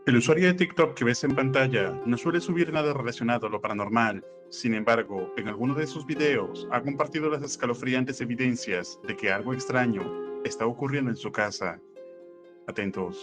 El usuario de TikTok que ves en pantalla no suele subir nada relacionado a lo paranormal. Sin embargo, en alguno de sus videos ha compartido las escalofriantes evidencias de que algo extraño está ocurriendo en su casa. Atentos.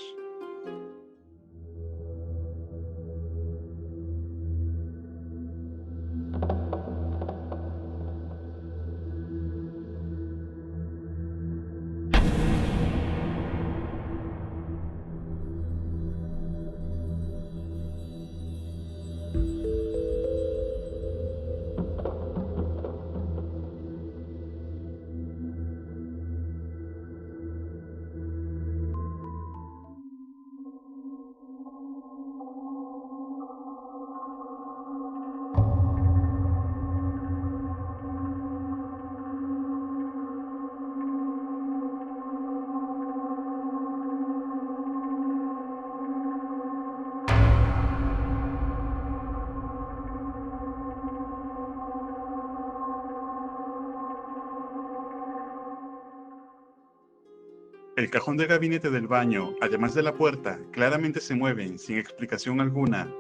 El cajón de gabinete del baño, además de la puerta, claramente se mueven sin explicación alguna.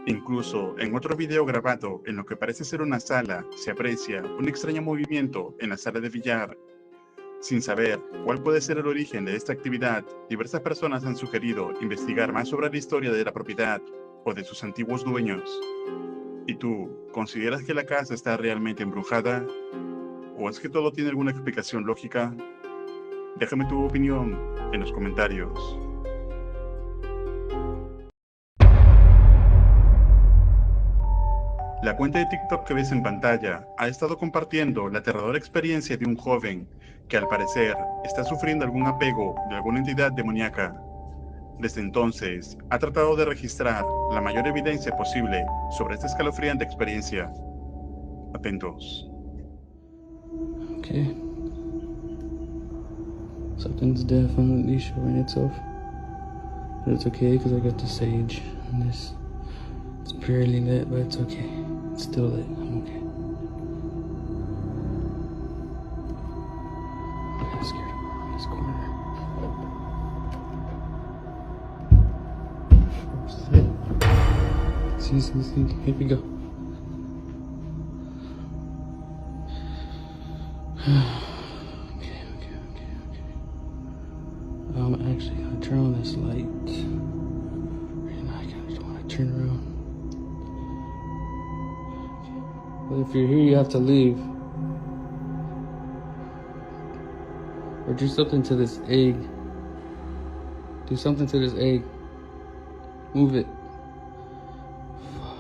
Incluso en otro video grabado en lo que parece ser una sala, se aprecia un extraño movimiento en la sala de billar. Sin saber cuál puede ser el origen de esta actividad, diversas personas han sugerido investigar más sobre la historia de la propiedad o de sus antiguos dueños. ¿Y tú, consideras que la casa está realmente embrujada? ¿O es que todo tiene alguna explicación lógica? Déjame tu opinión en los comentarios. La cuenta de TikTok que ves en pantalla ha estado compartiendo la aterradora experiencia de un joven que al parecer está sufriendo algún apego de alguna entidad demoníaca. Desde entonces, ha tratado de registrar la mayor evidencia posible sobre esta escalofriante experiencia. Atentos. Okay. Something's definitely showing itself. But it's okay because I got the sage and this. It's barely lit, but it's okay. It's still lit. I'm okay. I'm kind of scared of this corner. Oh, shit. See. Here we go. Okay. Actually gonna turn on this light. Right now I kinda just wanna turn around. But if you're here you have to leave. Or do something to this egg. Do something to this egg. Move it. Fuck.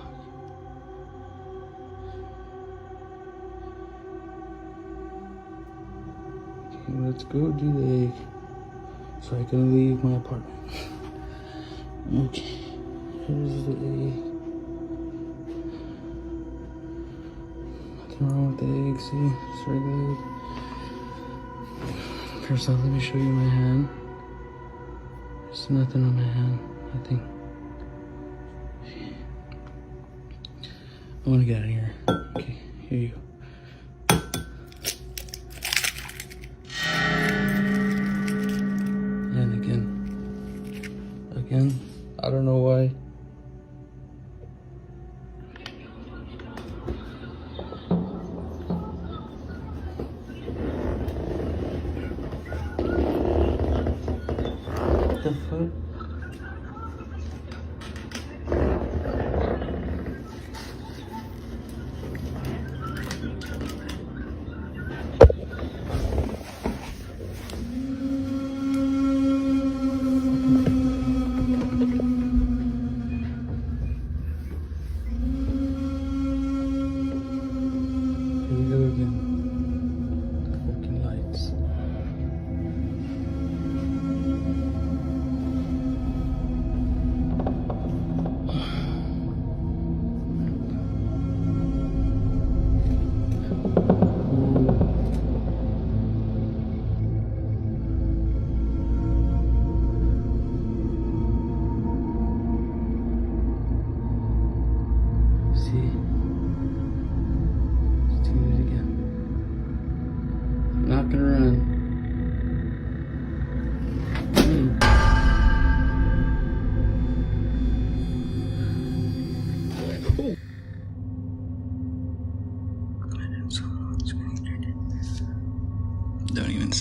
Okay, let's go do the egg. So I can leave my apartment. Okay, here's the egg. Nothing wrong with the egg, see? It's regular egg. First off, let me show you my hand. There's nothing on my hand, nothing. I wanna get out of here. Okay, here you go. Again, I don't know why. What the fuck?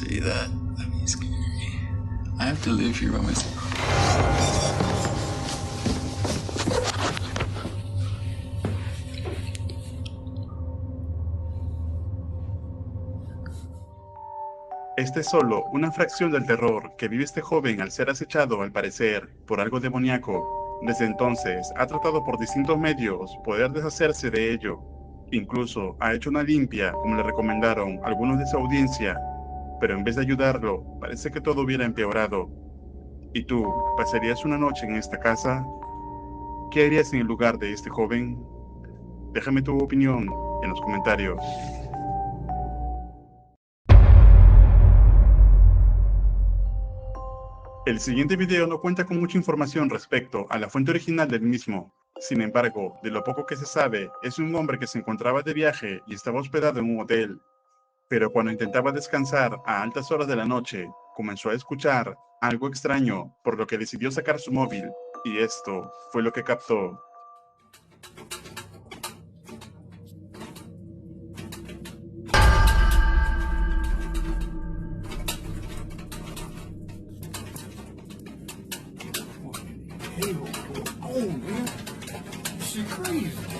say that. That'd be scary. I have to live here by myself. Esta es solo una fracción del terror que vive este joven al ser acechado, al parecer, por algo demoníaco. Desde entonces, ha tratado por distintos medios poder deshacerse de ello. Incluso ha hecho una limpia, como le recomendaron algunos de su audiencia, pero en vez de ayudarlo, parece que todo hubiera empeorado. ¿Y tú, pasarías una noche en esta casa? ¿Qué harías en el lugar de este joven? Déjame tu opinión en los comentarios. El siguiente video no cuenta con mucha información respecto a la fuente original del mismo. Sin embargo, de lo poco que se sabe, es un hombre que se encontraba de viaje y estaba hospedado en un hotel. Pero cuando intentaba descansar a altas horas de la noche, comenzó a escuchar algo extraño, por lo que decidió sacar su móvil, y esto fue lo que captó. Oh, man. Shit crazy.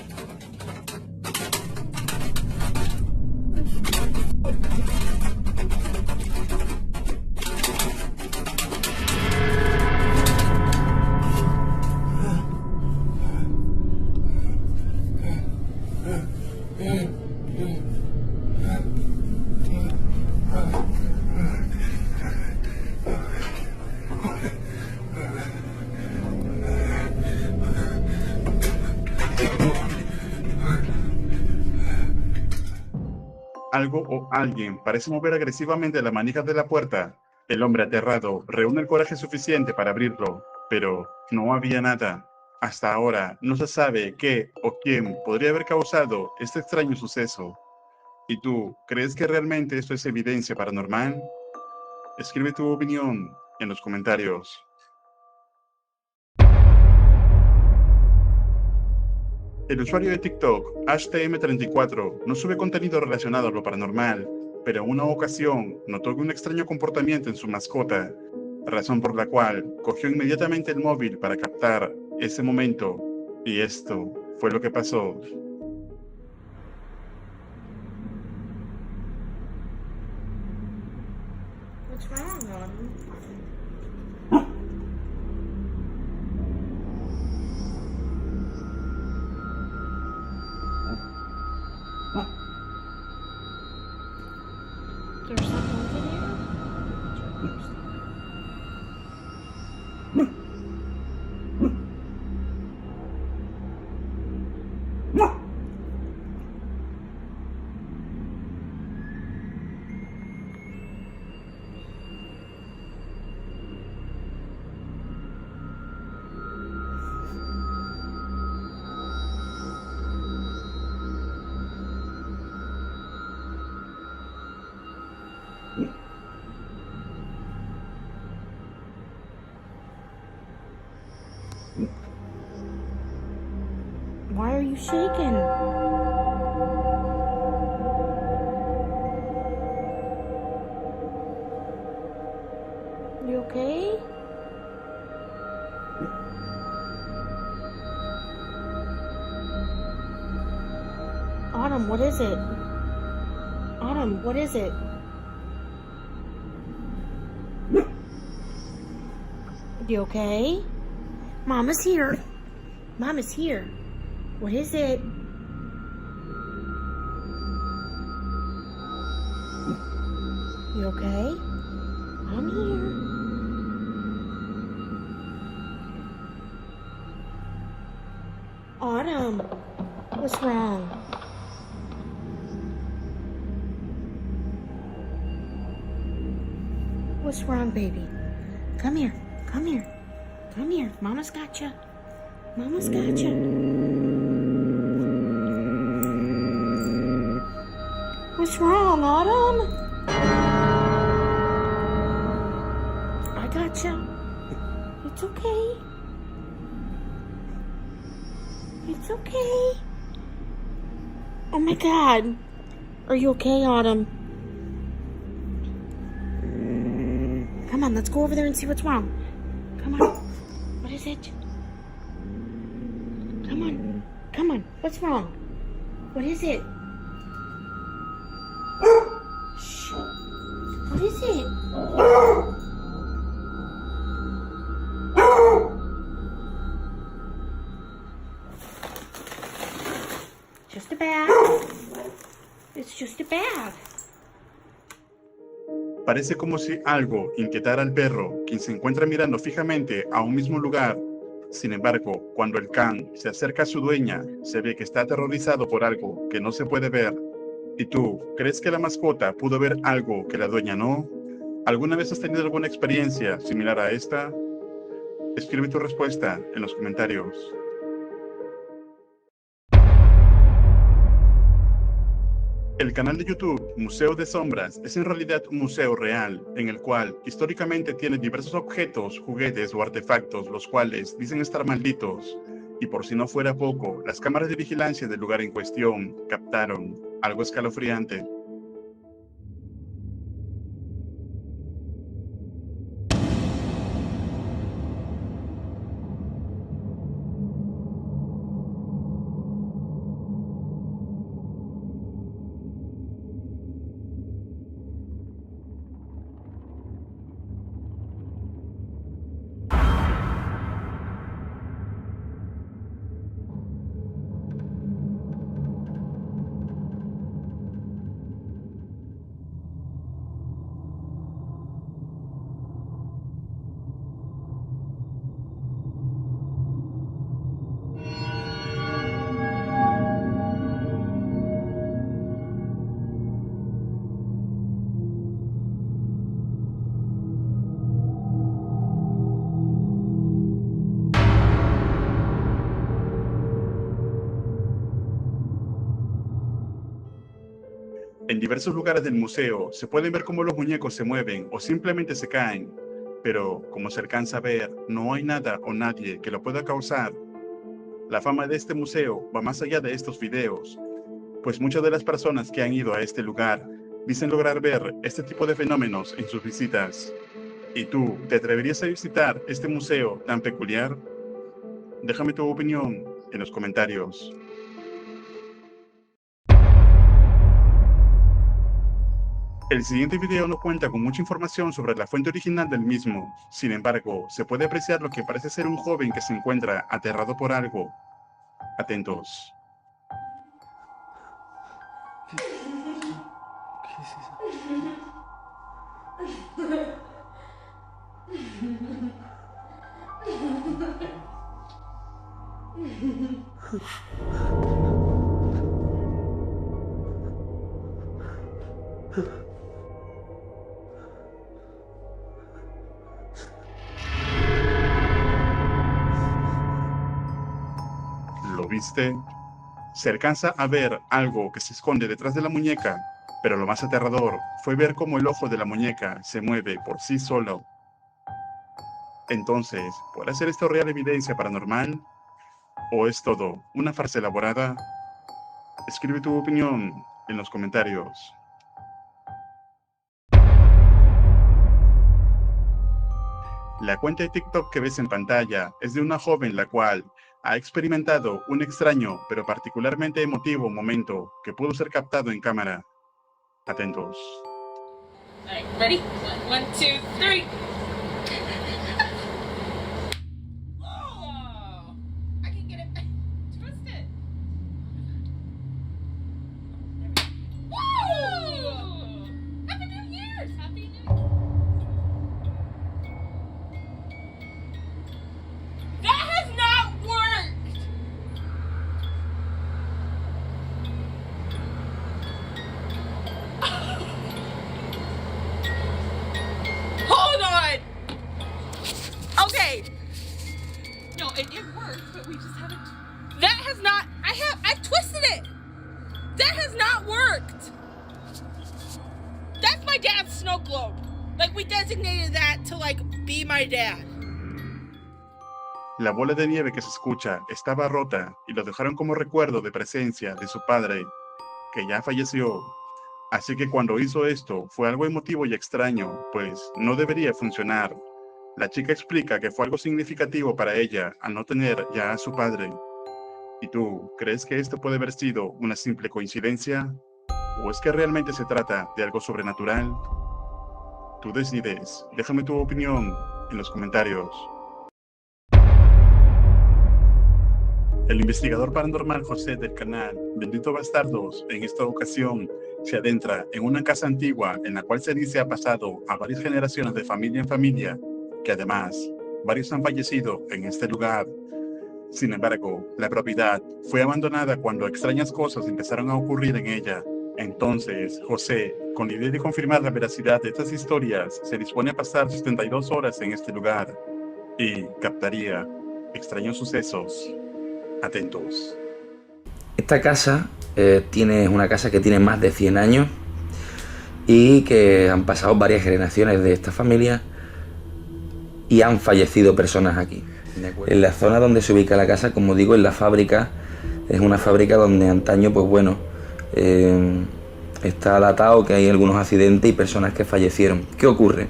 Algo o alguien parece mover agresivamente las manijas de la puerta. El hombre aterrado reúne el coraje suficiente para abrirlo, pero no había nada. Hasta ahora no se sabe qué o quién podría haber causado este extraño suceso. ¿Y tú, crees que realmente esto es evidencia paranormal? Escribe tu opinión en los comentarios. El usuario de TikTok, HTM34, no sube contenido relacionado a lo paranormal, pero en una ocasión notó un extraño comportamiento en su mascota, razón por la cual cogió inmediatamente el móvil para captar ese momento, y esto fue lo que pasó. What's wrong, Autumn? There's something over there? Why are you shaking? You okay? Autumn, what is it? Autumn, what is it? You okay? Mama's here. Mama's here. What is it? You okay? I'm here. Autumn, what's wrong? What's wrong, baby? Come here. Come here. Come here. Mama's got you. Mama's got you. What's wrong, Autumn? I got you. It's okay. It's okay. Oh my God. Are you okay, Autumn? on, let's go over there and see what's wrong. Come on. What is it? Come on. What's wrong? What is it? Shh. What is it? Just a bag. It's just a bag. Parece como si algo inquietara al perro, quien se encuentra mirando fijamente a un mismo lugar. Sin embargo, cuando el can se acerca a su dueña, se ve que está aterrorizado por algo que no se puede ver. ¿Y tú, crees que la mascota pudo ver algo que la dueña no? ¿Alguna vez has tenido alguna experiencia similar a esta? Escribe tu respuesta en los comentarios. El canal de YouTube Museo de Sombras es en realidad un museo real, en el cual históricamente tiene diversos objetos, juguetes o artefactos, los cuales dicen estar malditos. Y por si no fuera poco, las cámaras de vigilancia del lugar en cuestión captaron algo escalofriante. En diversos lugares del museo se pueden ver cómo los muñecos se mueven o simplemente se caen, pero como se alcanza a ver, no hay nada o nadie que lo pueda causar. La fama de este museo va más allá de estos videos, pues muchas de las personas que han ido a este lugar dicen lograr ver este tipo de fenómenos en sus visitas. ¿Y tú, te atreverías a visitar este museo tan peculiar? Déjame tu opinión en los comentarios. El siguiente video no cuenta con mucha información sobre la fuente original del mismo. Sin embargo, se puede apreciar lo que parece ser un joven que se encuentra aterrado por algo. Atentos. ¿Qué es eso? ¿Lo viste? Se alcanza a ver algo que se esconde detrás de la muñeca, pero lo más aterrador fue ver cómo el ojo de la muñeca se mueve por sí solo. Entonces, ¿puede ser esto real evidencia paranormal? ¿O es todo una farsa elaborada? Escribe tu opinión en los comentarios. La cuenta de TikTok que ves en pantalla es de una joven la cual ha experimentado un extraño pero particularmente emotivo momento que pudo ser captado en cámara. Atentos. All right, ready? 1, 2, 3. Whoa! I can get it. Twist it. Woo! Happy New Year's! Happy New Year! That has not worked! Hold on! Okay. No, it worked, but we just haven't. That has not. I've twisted it. That has not worked. That's my dad's snow globe. Like, we designated that to, like, be my dad. La bola de nieve que se escucha estaba rota y lo dejaron como recuerdo de presencia de su padre, que ya falleció. Así que cuando hizo esto fue algo emotivo y extraño, pues no debería funcionar. La chica explica que fue algo significativo para ella al no tener ya a su padre. ¿Y tú, crees que esto puede haber sido una simple coincidencia? ¿O es que realmente se trata de algo sobrenatural? Tú decides. Déjame tu opinión en los comentarios. El investigador paranormal José del canal Bendito Bastardos en esta ocasión se adentra en una casa antigua en la cual se dice ha pasado a varias generaciones de familia en familia, que además varios han fallecido en este lugar. Sin embargo, la propiedad fue abandonada cuando extrañas cosas empezaron a ocurrir en ella. Entonces, José, con la idea de confirmar la veracidad de estas historias, se dispone a pasar 72 horas en este lugar y captaría extraños sucesos. Atentos. Esta casa es una casa que tiene más de 100 años y que han pasado varias generaciones de esta familia y han fallecido personas aquí. En la zona donde se ubica la casa, como digo, en la fábrica, es una fábrica donde antaño, pues bueno, está datado que hay algunos accidentes y personas que fallecieron. ¿Qué ocurre?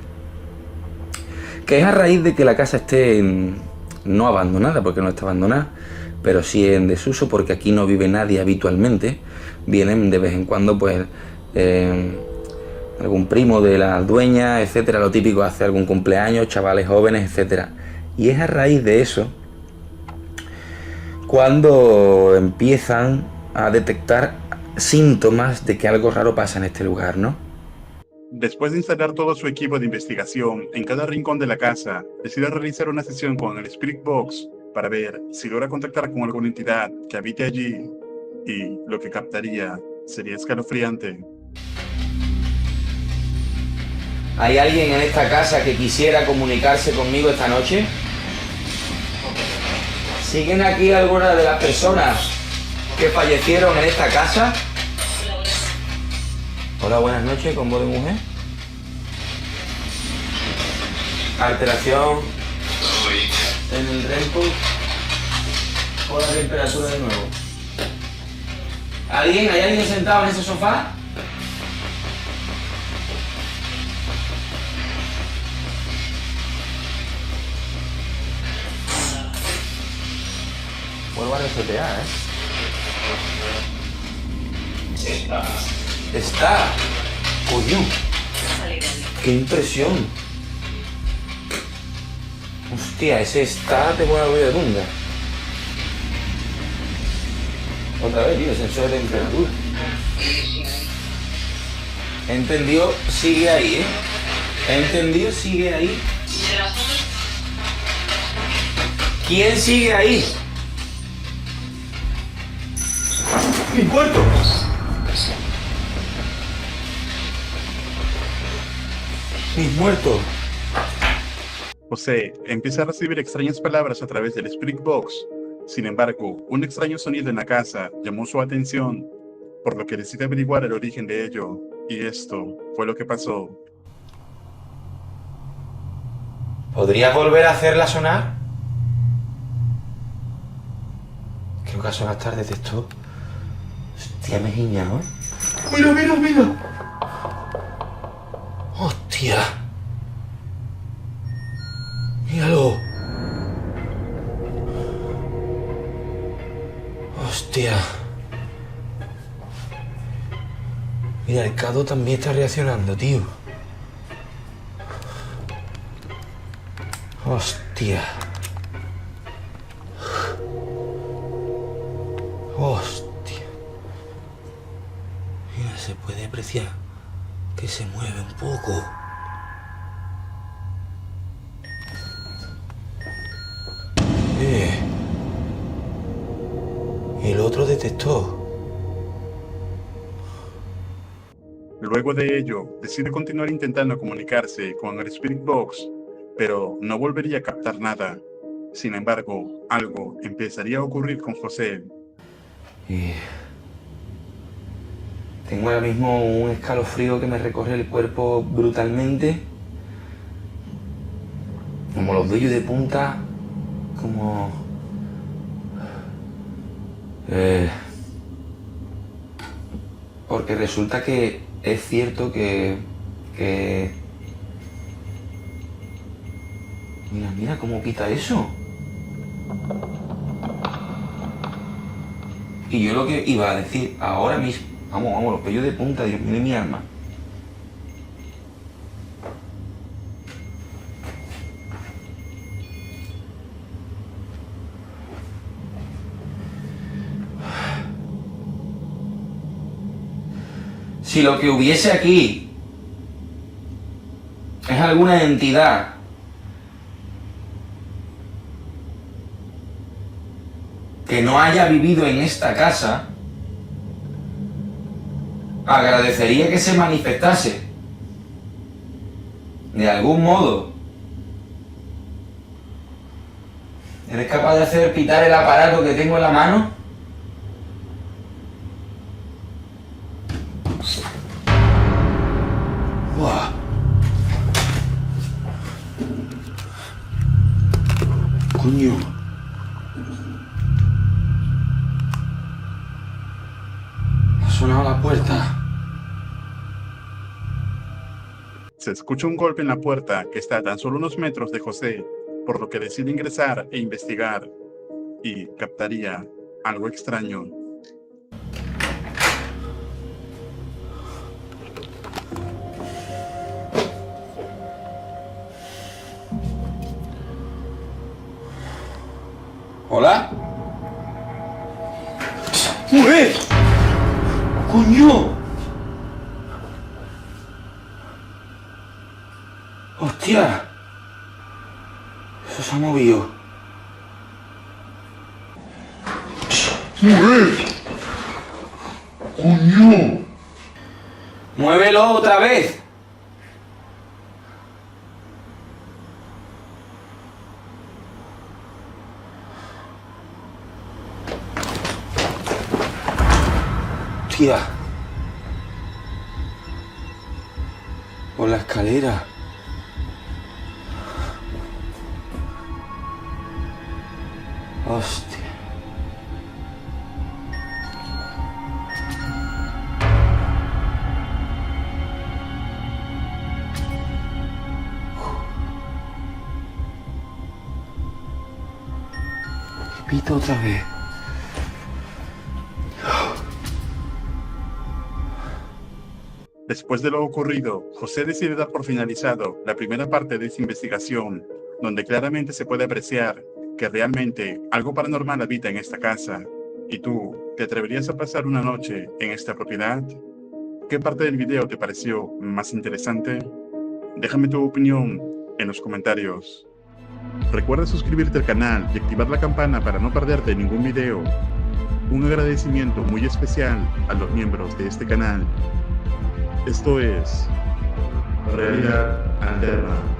Que es a raíz de que la casa esté no abandonada, porque no está abandonada, pero sí en desuso, porque aquí no vive nadie habitualmente. Vienen de vez en cuando, pues, algún primo de la dueña, etcétera, lo típico, hace algún cumpleaños, chavales jóvenes, etcétera. Y es a raíz de eso cuando empiezan a detectar síntomas de que algo raro pasa en este lugar, ¿no? Después de instalar todo su equipo de investigación en cada rincón de la casa, decide realizar una sesión con el Spirit Box para ver si logra contactar con alguna entidad que habite allí, y lo que captaría sería escalofriante. ¿Hay alguien en esta casa que quisiera comunicarse conmigo esta noche? ¿Siguen aquí algunas de las personas que fallecieron en esta casa? Hola, buenas noches, con voz de mujer. Alteración en el REM o la temperatura de nuevo. ¿Hay alguien sentado en ese sofá? Vuelvo a resetear, Está. Coño. Qué impresión. Hostia, ese está de buena vida nunca. Otra vez, tío, sensor de temperatura. Entendido, sigue ahí, Entendido, sigue ahí. ¿Quién sigue ahí? ¡Mi cuarto! ¡Mis muertos! José empieza a recibir extrañas palabras a través del Spirit Box. Sin embargo, un extraño sonido en la casa llamó su atención, por lo que decide averiguar el origen de ello. Y esto fue lo que pasó. ¿Podrías volver a hacerla sonar? Creo que a sonar tarde de esto. Hostia, me he guiñado, ¡Mira, mira, mira! ¡Hostia! ¡Míralo! ¡Hostia! Mira, el Cado también está reaccionando, tío. ¡Hostia! ¡Hostia! Mira, se puede apreciar que se mueve un poco. El otro detectó. Luego de ello, decide continuar intentando comunicarse con el Spirit Box, pero no volvería a captar nada. Sin embargo, algo empezaría a ocurrir con José. Tengo ahora mismo un escalofrío que me recorre el cuerpo brutalmente. Como los vellos de punta, como... porque resulta que es cierto que... Mira cómo quita eso. Y yo lo que iba a decir ahora mismo... Vamos, los pellos de punta, Dios mío de mi alma. Si lo que hubiese aquí es alguna entidad que no haya vivido en esta casa, agradecería que se manifestase de algún modo. ¿Eres capaz de hacer pitar el aparato que tengo en la mano? ¡Buah! Coño. Ha sonado la puerta. Se escucha un golpe en la puerta que está a tan solo unos metros de José, por lo que decide ingresar e investigar, y captaría algo extraño. ¿Hola? ¡Mujer! ¡Coño! ¡Hostia! Eso se ha movido. ¡Mujer! ¡Coño! ¡Muévelo otra vez! ¡Hostia! Por la escalera. Hostia. Pito otra vez. Después de lo ocurrido, José decide dar por finalizado la primera parte de esta investigación, donde claramente se puede apreciar que realmente algo paranormal habita en esta casa. ¿Y tú, te atreverías a pasar una noche en esta propiedad? ¿Qué parte del video te pareció más interesante? Déjame tu opinión en los comentarios. Recuerda suscribirte al canal y activar la campana para no perderte ningún video. Un agradecimiento muy especial a los miembros de este canal. Esto es Realidad Alterna.